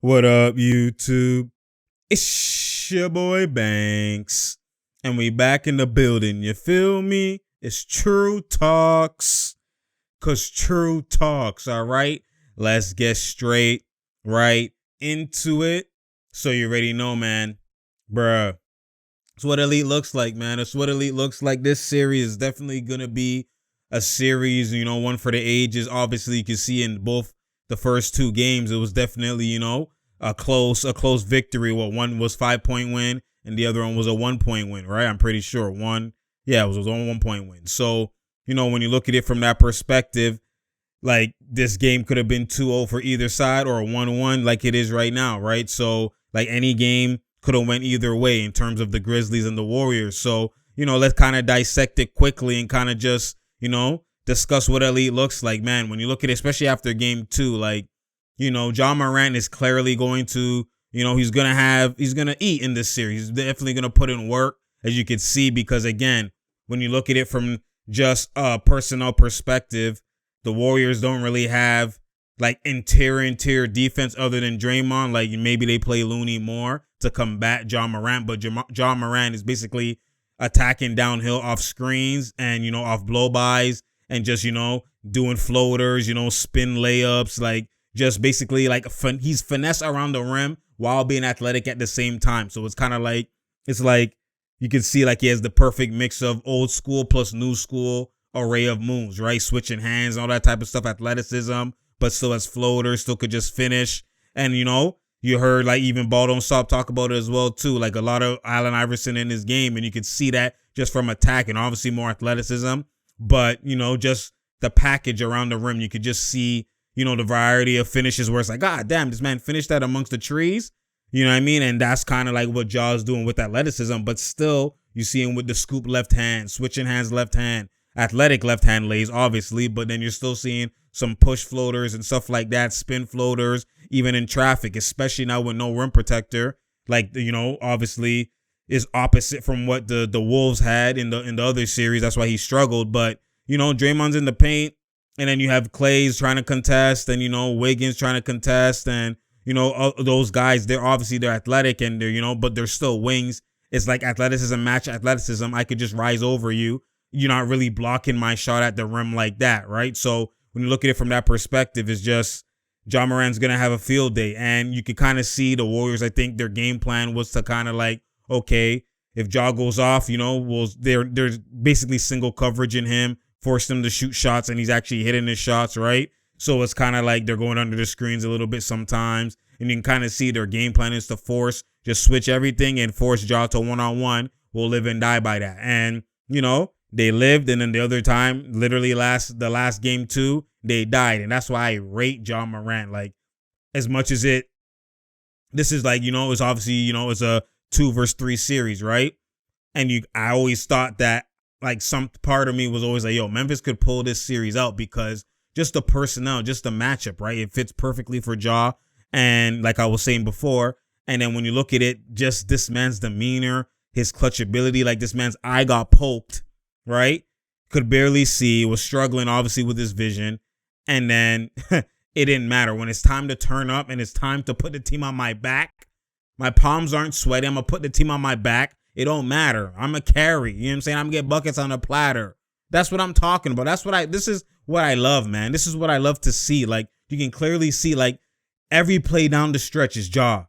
What up, YouTube? It's your boy Banks, and we back in the building. You feel me? It's True Talks, cause True Talks. All right, let's get straight right into it. So you already know, man, bruh. It's what Elite looks like, man. It's what Elite looks like. This series is definitely gonna be a series, one for the ages. Obviously, you can see in both the first two games, it was definitely, a close victory. Well, one was 5-point win, and the other one was a 1-point win, right? I'm pretty sure it was a 1-point win. So, when you look at it from that perspective, like this game could have been 2-0 for either side or a 1-1 like it is right now, right? So, like any game could have went either way in terms of the Grizzlies and the Warriors. So, let's kind of dissect it quickly and kind of just, discuss what Elite looks like, man. When you look at it, especially after game 2, like, Ja Morant is clearly going to, he's going to eat in this series. He's definitely going to put in work, as you can see, because again, when you look at it from just a personnel perspective, the Warriors don't really have like interior defense other than Draymond. Like maybe they play Looney more to combat Ja Morant, but Ja Morant is basically attacking downhill off screens and, off blow-bys and just, doing floaters, spin layups, like just basically like he's finesse around the rim while being athletic at the same time. So it's kind of like, you can see like he has the perfect mix of old school plus new school array of moves, right? Switching hands, all that type of stuff, athleticism, but still has floaters, still could just finish. And, you heard like even Ball Don't Stop talk about it as well too. Like a lot of Allen Iverson in his game, and you could see that just from attack and obviously more athleticism. But, just the package around the rim, you could just see, the variety of finishes where it's like, God damn, this man finished that amongst the trees. You know what I mean? And that's kind of like what Ja's doing with athleticism. But still, you see him with the scoop left hand, switching hands left hand, athletic left hand lays, obviously. But then you're still seeing some push floaters and stuff like that, spin floaters, even in traffic, especially now with no rim protector. Like, obviously is opposite from what the Wolves had in the other series. That's why he struggled. But, Draymond's in the paint, and then you have Clay's trying to contest, and, Wiggins trying to contest, and, those guys, they're athletic and they're, but they're still wings. It's like athleticism match athleticism. I could just rise over you. You're not really blocking my shot at the rim like that, right? So when you look at it from that perspective, it's just Ja Morant's going to have a field day. And you can kind of see the Warriors, I think their game plan was to kind of like, okay, if Ja goes off, there's basically single coverage in him, force him to shoot shots, and he's actually hitting his shots, right? So it's kind of like they're going under the screens a little bit sometimes. And you can kind of see their game plan is to just switch everything and force Ja to one-on-one. We'll live and die by that. And, they lived, and then the other time, literally the last game 2, they died. And that's why I rate Ja Morant. Like, as much as this is like, it's obviously, it's a 2-versus-3 series, right? And I always thought that, like, some part of me was always like, yo, Memphis could pull this series out because just the personnel, just the matchup, right? It fits perfectly for Ja. And like I was saying before, and then when you look at it, just this man's demeanor, his clutch ability, like this man's eye got poked, right? Could barely see, was struggling obviously with his vision. And then it didn't matter. When it's time to turn up and it's time to put the team on my back, my palms aren't sweaty. I'm going to put the team on my back. It don't matter. I'm a carry. You know what I'm saying? I'm going to get buckets on a platter. That's what I'm talking about. This is what I love, man. This is what I love to see. Like, you can clearly see, like, every play down the stretch is Ja.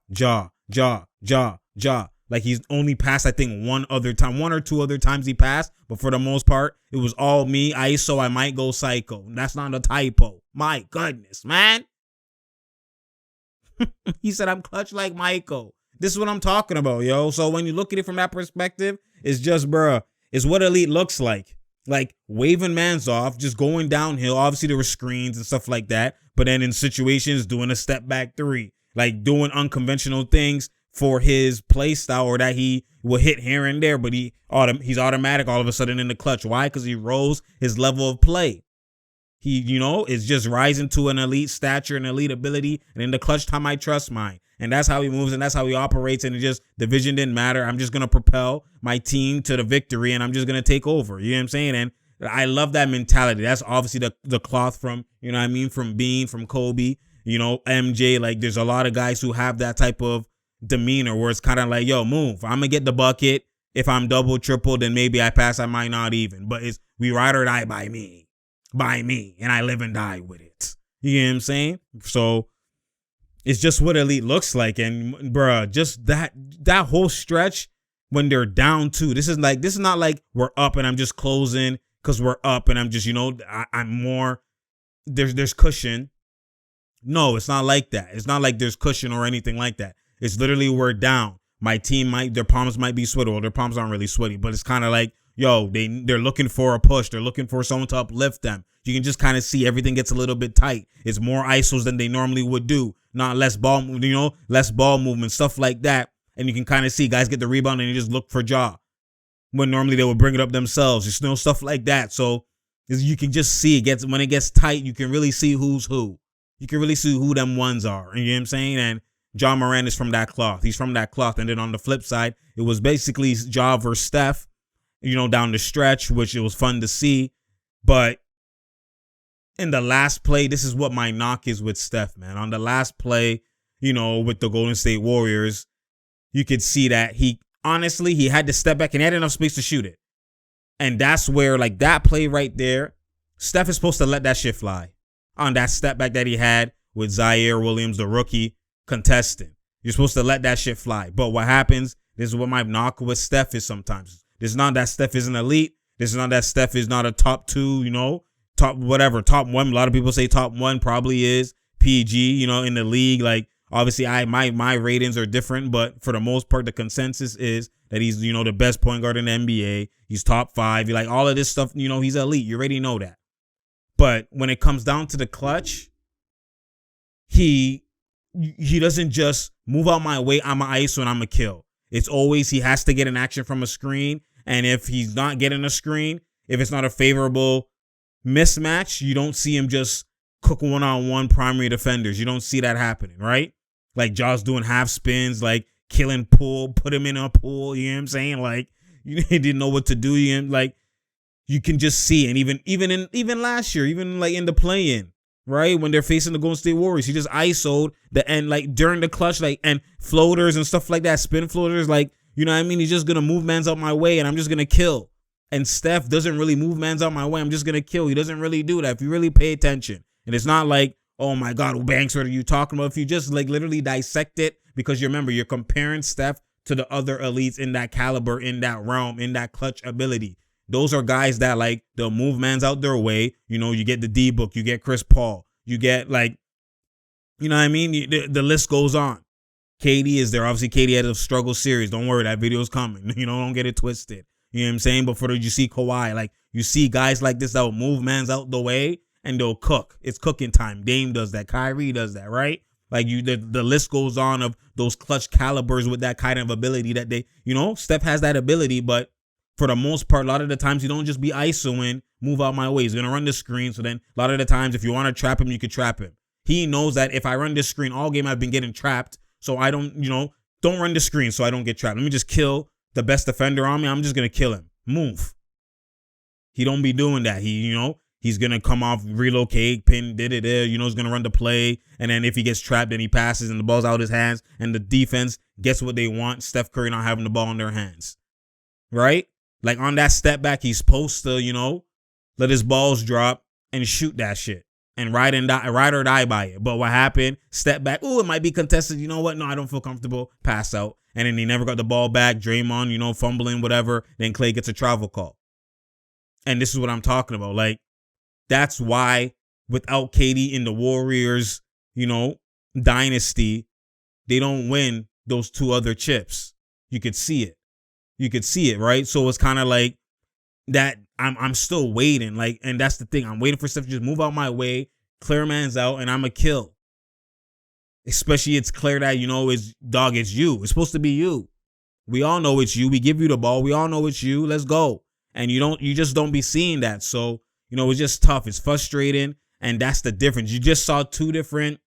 Like, he's only passed, I think, one or two other times he passed. But for the most part, it was all me. ISO, I might go psycho. That's not a typo. My goodness, man. He said, I'm clutch like Michael. This is what I'm talking about, yo. So when you look at it from that perspective, it's just, bruh, it's what Elite looks like. Like, waving mans off, just going downhill. Obviously, there were screens and stuff like that. But then in situations, doing a step back 3. Like, doing unconventional things for his play style, or that he will hit here and there, but he's automatic all of a sudden in the clutch. Why? Because he rose his level of play. He, is just rising to an elite stature and elite ability. And in the clutch time, I trust mine. And that's how he moves, and that's how he operates. And the vision didn't matter. I'm just going to propel my team to the victory, and I'm just going to take over. You know what I'm saying? And I love that mentality. That's obviously the cloth from, from Bean, from Kobe. MJ. Like, there's a lot of guys who have that type of demeanor where it's kind of like, yo, move. I'm going to get the bucket. If I'm double, triple, then maybe I pass. I might not even. But it's we ride or die by me. And I live and die with it. You know what I'm saying? So it's just what elite looks like. And bruh, just that whole stretch when they're down 2. This is not like we're up and I'm just closing because we're up and I'm just, I'm more, there's cushion. No, it's not like that. It's not like there's cushion or anything like that. It's literally we're down. My team their palms might be sweaty. Well, their palms aren't really sweaty, but it's kind of like, yo, they're looking for a push. They're looking for someone to uplift them. You can just kind of see everything gets a little bit tight. It's more ISOs than they normally would do. Not less ball, less ball movement, stuff like that. And you can kind of see guys get the rebound and you just look for jaw. When normally they would bring it up themselves. Just stuff like that. So you can just see when it gets tight, you can really see who's who. You can really see who them ones are. You know what I'm saying? And Ja Morant is from that cloth. He's from that cloth. And then on the flip side, it was basically Ja versus Steph, down the stretch, which it was fun to see. But in the last play, this is what my knock is with Steph, man. On the last play, with the Golden State Warriors, you could see that he had to step back and he had enough space to shoot it. And that's where, like, that play right there, Steph is supposed to let that shit fly. On that step back that he had with Zaire Williams, the rookie, contesting. You're supposed to let that shit fly. But what happens, this is what my knock with Steph is sometimes. This is not that Steph isn't elite. This is not that Steph is not a top 2, top 1. A lot of people say top 1 probably is PG, in the league. Like, obviously my ratings are different, but for the most part, the consensus is that he's, the best point guard in the NBA. He's top 5. You're like, all of this stuff, he's elite. You already know that. But when it comes down to the clutch, he doesn't just move out my way, I'm an ISO and I'm a kill. It's always he has to get an action from a screen. And if he's not getting a screen, if it's not a favorable mismatch, you don't see him just cook one-on-one primary defenders. You don't see that happening, right? Like Ja's doing half spins, like killing pull, put him in a pool. You know what I'm saying? Like, he didn't know what to do. You can just see. And even last year, even like in the play-in, right? When they're facing the Golden State Warriors, he just ISO'd the end, like during the clutch, like, and floaters and stuff like that, spin floaters, like, you know what I mean? He's just going to move mans out my way and I'm just going to kill. And Steph doesn't really move mans out my way. I'm just going to kill. He doesn't really do that. If you really pay attention. And it's not like, oh my God, Banks, what are you talking about? If you just like literally dissect it, because you remember, you're comparing Steph to the other elites in that caliber, in that realm, in that clutch ability. Those are guys that, like, they'll move mans out their way. You get the D-Book, you get Chris Paul, you get, like, you know what I mean? The list goes on. KD is there. Obviously, KD had a struggle series. Don't worry, that video's coming. Don't get it twisted. You know what I'm saying? But you see Kawhi, like, you see guys like this that will move mans out the way and they'll cook. It's cooking time. Dame does that. Kyrie does that, right? Like, the list goes on of those clutch calibers with that kind of ability that they, Steph has that ability, but for the most part, a lot of the times, you don't just be ISOing, move out my way. He's going to run the screen. So then a lot of the times, if you want to trap him, you could trap him. He knows that if I run this screen all game, I've been getting trapped. So I don't run the screen so I don't get trapped. Let me just kill the best defender on me. I'm just going to kill him. Move. He don't be doing that. He's going to come off, relocate, pin, he's going to run the play. And then if he gets trapped, then he passes and the ball's out his hands and the defense gets what they want. Steph Curry not having the ball in their hands. Right? Like, on that step back, he's supposed to, let his balls drop and shoot that shit and ride or die by it. But what happened? Step back. Ooh, it might be contested. You know what? No, I don't feel comfortable. Pass out. And then he never got the ball back. Draymond, fumbling, whatever. Then Clay gets a travel call. And this is what I'm talking about. Like, that's why without KD in the Warriors, dynasty, they don't win those 2 other chips. You could see it. Right? So it's kind of like that. I'm still waiting. Like, and that's the thing. I'm waiting for stuff to just move out my way, clear man's out, and I'm a kill. Especially it's clear that, it's you. It's supposed to be you. We all know it's you. We give you the ball. We all know it's you. Let's go. And you just don't be seeing that. So, it's just tough. It's frustrating. And that's the difference. You just saw 2 different,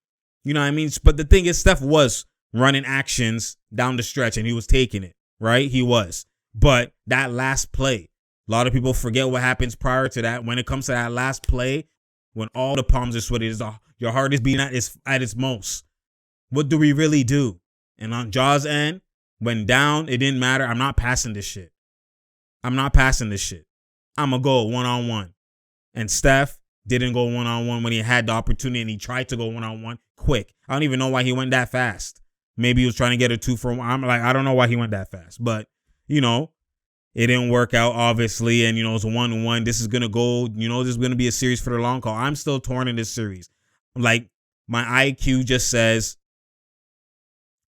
But the thing is, Steph was running actions down the stretch and he was taking it. Right? He was. But that last play, a lot of people forget what happens prior to that. When it comes to that last play, when all the palms are sweaty, your heart is beating at its most. What do we really do? And on Ja's end, when down, it didn't matter. I'm not passing this shit. I'm going to go one-on-one. And Steph didn't go one-on-one when he had the opportunity, and he tried to go one-on-one quick. I don't even know why he went that fast. Maybe he was trying to get a 2-for-1. I don't know why he went that fast. But, it didn't work out, obviously. And, it's a 1-1. This is going to go, this is going to be a series for the long haul. I'm still torn in this series. Like, my IQ just says,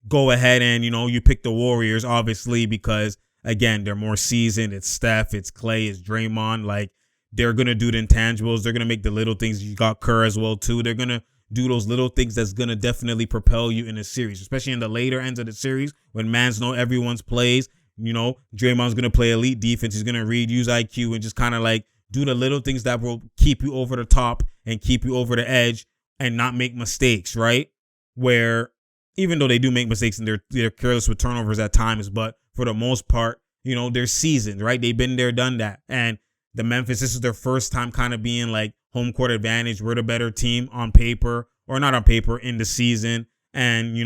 go ahead and, you pick the Warriors, obviously, because, again, they're more seasoned. It's Steph, it's Clay, it's Draymond. Like, they're going to do the intangibles. They're going to make the little things. You got Kerr as well, too. They're going to do those little things that's going to definitely propel you in a series, especially in the later ends of the series when mans know everyone's plays. Draymond's going to play elite defense. He's going to read, use IQ, and just kind of like do the little things that will keep you over the top and keep you over the edge and not make mistakes, right? Where even though they do make mistakes and they're careless with turnovers at times, but for the most part, they're seasoned, right? They've been there, done that. And the Memphis, this is their first time kind of being like home court advantage. We're the better team on paper, or not on paper, in the season. And,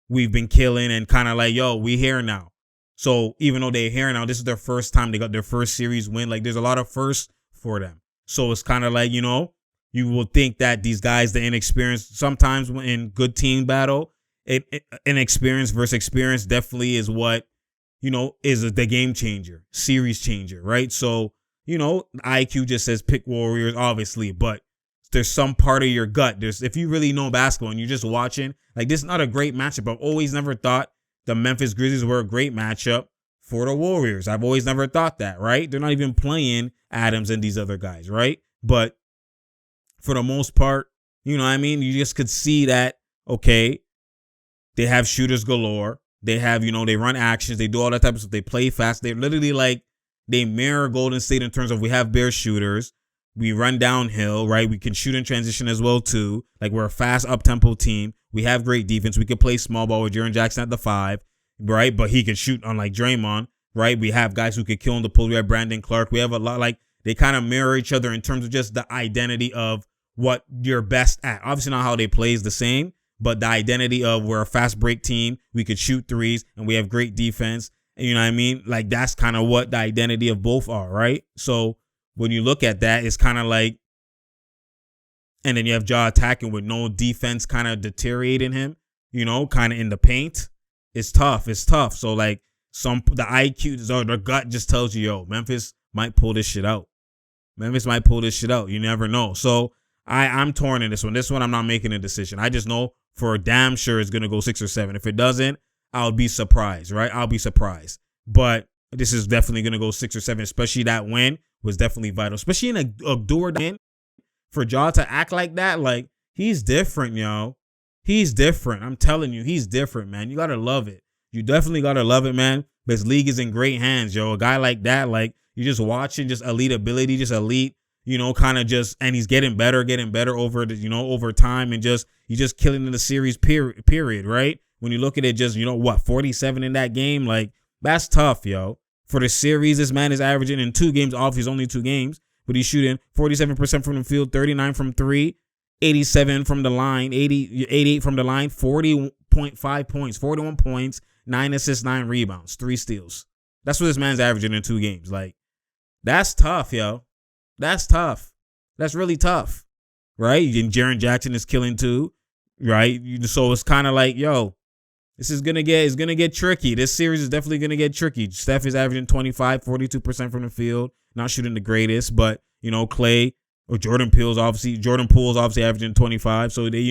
we've been killing and kind of like, yo, we here now. So even though they're here now, this is their first time. They got their first series win. Like, there's a lot of firsts for them. So it's kind of like, you will think that these guys, the inexperienced, sometimes in good team battle, inexperience versus experience definitely is what, is the game changer, series changer, right? So, IQ just says pick Warriors, obviously, but there's some part of your gut. If you really know basketball and you're just watching, like, this is not a great matchup. I've always never thought the Memphis Grizzlies were a great matchup for the Warriors. I've always never thought that, right? They're not even playing Adams and these other guys, right? But for the most part, you just could see that, okay, they have shooters galore. They have, they run actions. They do all that type of stuff. They play fast. They're literally like, they mirror Golden State in terms of we have bare shooters. We run downhill, right? We can shoot in transition as well, too. Like, we're a fast up-tempo team. We have great defense. We could play small ball with Jaren Jackson at the 5, right? But he can shoot unlike Draymond, right? We have guys who could kill in the post. We have Brandon Clark. We have a lot, like, they kind of mirror each other in terms of just the identity of what you're best at. Obviously not how they play is the same, but the identity of we're a fast break team. We could shoot threes, and we have great defense. You know what I mean? Like, that's kind of what the identity of both are, right? So when you look at that, it's kind of like, and then you have Ja attacking with no defense kind of deteriorating him, kind of in the paint. It's tough. So like the IQ or the gut just tells you, yo, Memphis might pull this shit out. You never know. So I'm torn in this one. This one, I'm not making a decision. I just know for a damn sure it's going to go 6 or 7. If it doesn't, I'll be surprised, right? I'll be surprised. But this is definitely going to go 6 or 7, especially that win was definitely vital, especially in a do-or-die win. For Ja to act like that, like, he's different, yo. He's different. I'm telling you, he's different, man. You got to love it. You definitely got to love it, man. This league is in great hands, yo. A guy like that, like, you're just watching, just elite ability, just elite, kind of just, and he's getting better over the, over time, and just, he's just killing in the series, period, right? When you look at it, just, 47 in that game, like, that's tough, yo. For the series, this man is averaging in 2 games, obviously only 2 games, but he's shooting 47% from the field, 39 from 3, 87 from the line, 88 from the line, 40.5 points, 41 points, 9 assists, 9 rebounds, 3 steals. That's what this man's averaging in 2 games. Like, that's tough, yo. That's tough. That's really tough, right? And Jaren Jackson is killing too, right? So it's kind of like, yo, this is gonna get tricky. This series is definitely gonna get tricky. Steph is averaging 25, 42% from the field, not shooting the greatest, but Clay or Jordan Poole's obviously averaging 25. So they,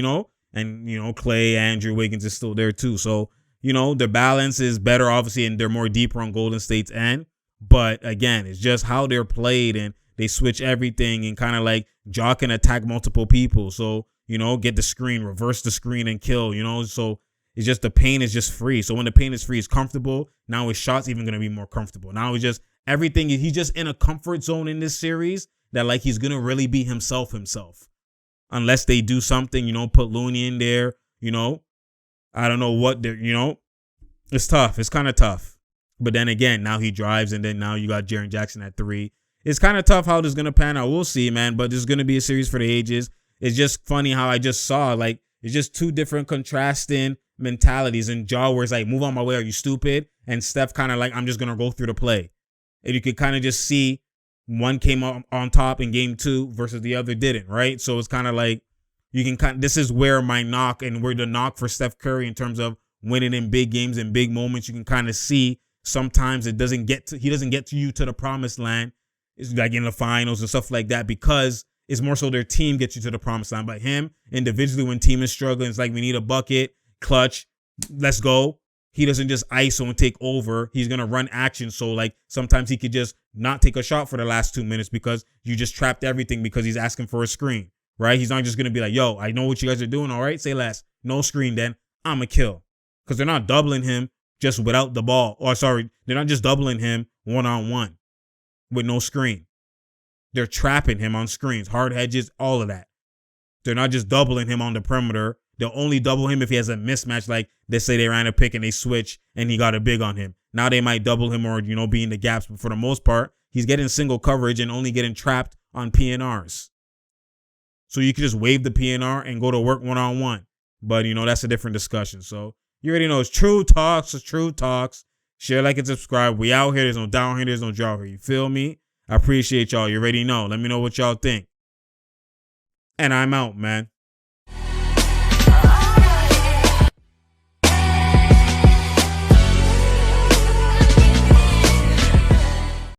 and Clay, Andrew Wiggins is still there too. So the balance is better, obviously, and they're more deeper on Golden State's end. But again, it's just how they're played, and they switch everything, and kind of like Ja can attack multiple people. So get the screen, reverse the screen, and kill. So. It's just the paint is just free. So when the paint is free, it's comfortable. Now his shot's even going to be more comfortable. Now it's just everything. He's just in a comfort zone in this series that, like, he's going to really be himself. Unless they do something, put Looney in there, I don't know what they're, it's tough. It's kind of tough. But then again, now he drives, and then now you got Jaren Jackson at 3. it's kind of tough how this is gonna pan out. We'll see, man. But this is gonna be a series for the ages. It's just funny how I just saw like it's just two different contrasting mentalities. And Ja, where it's like, move on my way, are you stupid? And Steph kind of like, I'm just gonna go through the play. And you could kind of just see one came on top in game 2 versus the other didn't, right? So it's kind of like you can kind. This is where my knock and where the knock for Steph Curry in terms of winning in big games and big moments. You can kind of see sometimes he doesn't get to you to the promised land. It's like in the finals and stuff like that because it's more so their team gets you to the promised land. But him individually, when team is struggling, it's like we need a bucket, clutch, let's go. He doesn't just ISO and take over. He's going to run action. So like sometimes he could just not take a shot for the last 2 minutes because you just trapped everything because he's asking for a screen, right? He's not just going to be like, yo, I know what you guys are doing. All right, say less. No screen then. I'm a kill. Because they're not doubling him just without the ball. Or sorry, they're not just doubling him one-on-one with no screen. They're trapping him on screens, hard hedges, all of that. They're not just doubling him on the perimeter. They'll only double him if he has a mismatch, like they say they ran a pick and they switch and he got a big on him. Now they might double him or, be in the gaps. But for the most part, he's getting single coverage and only getting trapped on PNRs. So you can just wave the PNR and go to work one-on-one. But, that's a different discussion. So you already know it's True Talks. It's True Talks. Share, like, and subscribe. We out here. There's no down here. There's no draw here. You feel me? I appreciate y'all. You already know. Let me know what y'all think. And I'm out, man.